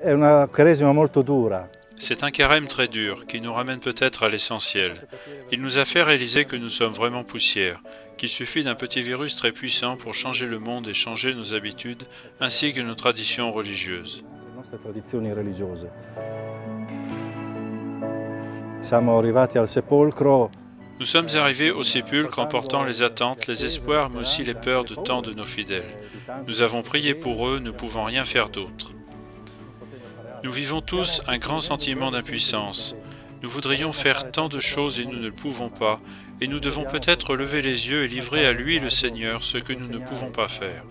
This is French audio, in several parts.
C'est un carême très dur qui nous ramène peut-être à l'essentiel. Il nous a fait réaliser que nous sommes vraiment poussière, qu'il suffit d'un petit virus très puissant pour changer le monde et changer nos habitudes ainsi que nos traditions religieuses. Nous sommes arrivés au sépulcre en portant les attentes, les espoirs, mais aussi les peurs de tant de nos fidèles. Nous avons prié pour eux, ne pouvant rien faire d'autre. Nous vivons tous un grand sentiment d'impuissance. Nous voudrions faire tant de choses et nous ne le pouvons pas, et nous devons peut-être lever les yeux et livrer à lui, le Seigneur, ce que nous ne pouvons pas faire.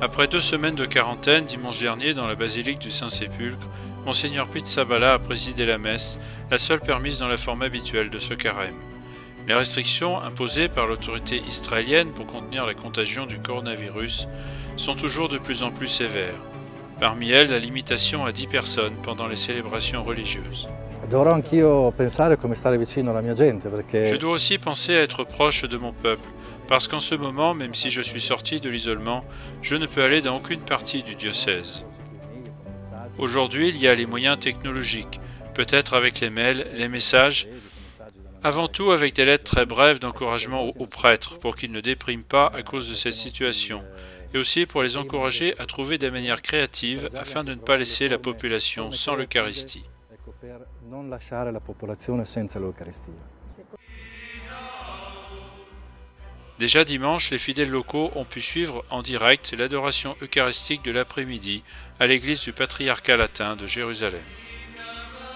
Après 2 semaines de quarantaine, dimanche dernier, dans la basilique du Saint-Sépulcre, Monseigneur Pizzaballa a présidé la messe, la seule permise dans la forme habituelle de ce carême. Les restrictions imposées par l'autorité israélienne pour contenir la contagion du coronavirus sont toujours de plus en plus sévères. Parmi elles, la limitation à 10 personnes pendant les célébrations religieuses. Je dois aussi penser à être proche de mon peuple, parce qu'en ce moment, même si je suis sorti de l'isolement, je ne peux aller dans aucune partie du diocèse. Aujourd'hui, il y a les moyens technologiques, peut-être avec les mails, les messages, avant tout avec des lettres très brèves d'encouragement aux prêtres pour qu'ils ne dépriment pas à cause de cette situation, et aussi pour les encourager à trouver des manières créatives afin de ne pas laisser la population sans l'Eucharistie. Déjà dimanche, les fidèles locaux ont pu suivre en direct l'adoration eucharistique de l'après-midi à l'église du patriarcat latin de Jérusalem.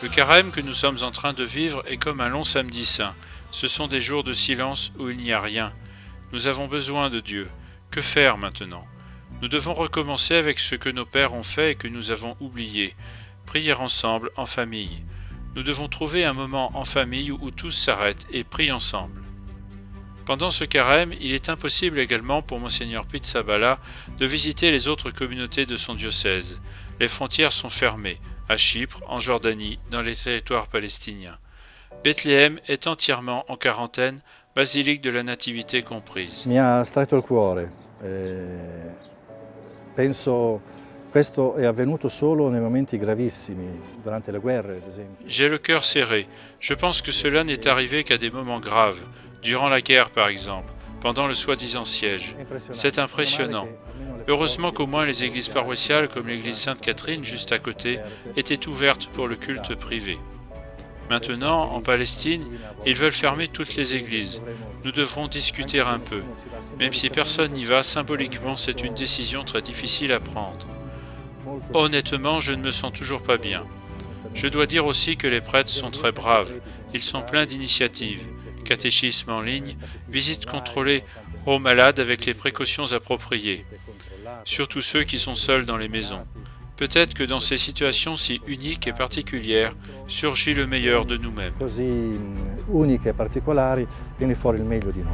Le carême que nous sommes en train de vivre est comme un long samedi saint. Ce sont des jours de silence où il n'y a rien. Nous avons besoin de Dieu. Que faire maintenant? Nous devons recommencer avec ce que nos pères ont fait et que nous avons oublié. Prier ensemble, en famille. Nous devons trouver un moment en famille où tous s'arrêtent et prient ensemble. Pendant ce carême, il est impossible également pour Monseigneur Pizzaballa de visiter les autres communautés de son diocèse. Les frontières sont fermées, à Chypre, en Jordanie, dans les territoires palestiniens. Bethléem est entièrement en quarantaine, basilique de la Nativité comprise. Mi ha stretto il cuore. Penso questo è avvenuto solo nei momenti gravissimi, durante le guerre, ad esempio. J'ai le cœur serré. Je pense que cela n'est arrivé qu'à des moments graves, durant la guerre par exemple, pendant le soi-disant siège. C'est impressionnant. Heureusement qu'au moins les églises paroissiales comme l'église Sainte-Catherine juste à côté étaient ouvertes pour le culte privé. Maintenant, en Palestine, ils veulent fermer toutes les églises. Nous devrons discuter un peu. Même si personne n'y va, symboliquement, c'est une décision très difficile à prendre. Honnêtement, je ne me sens toujours pas bien. Je dois dire aussi que les prêtres sont très braves. Ils sont pleins d'initiatives. Catéchisme en ligne, visites contrôlées aux malades avec les précautions appropriées. Surtout ceux qui sont seuls dans les maisons. Peut-être que dans ces situations si uniques et particulières, surgit le meilleur de nous-mêmes. Così uniche e particolari, viene fuori il meglio di noi.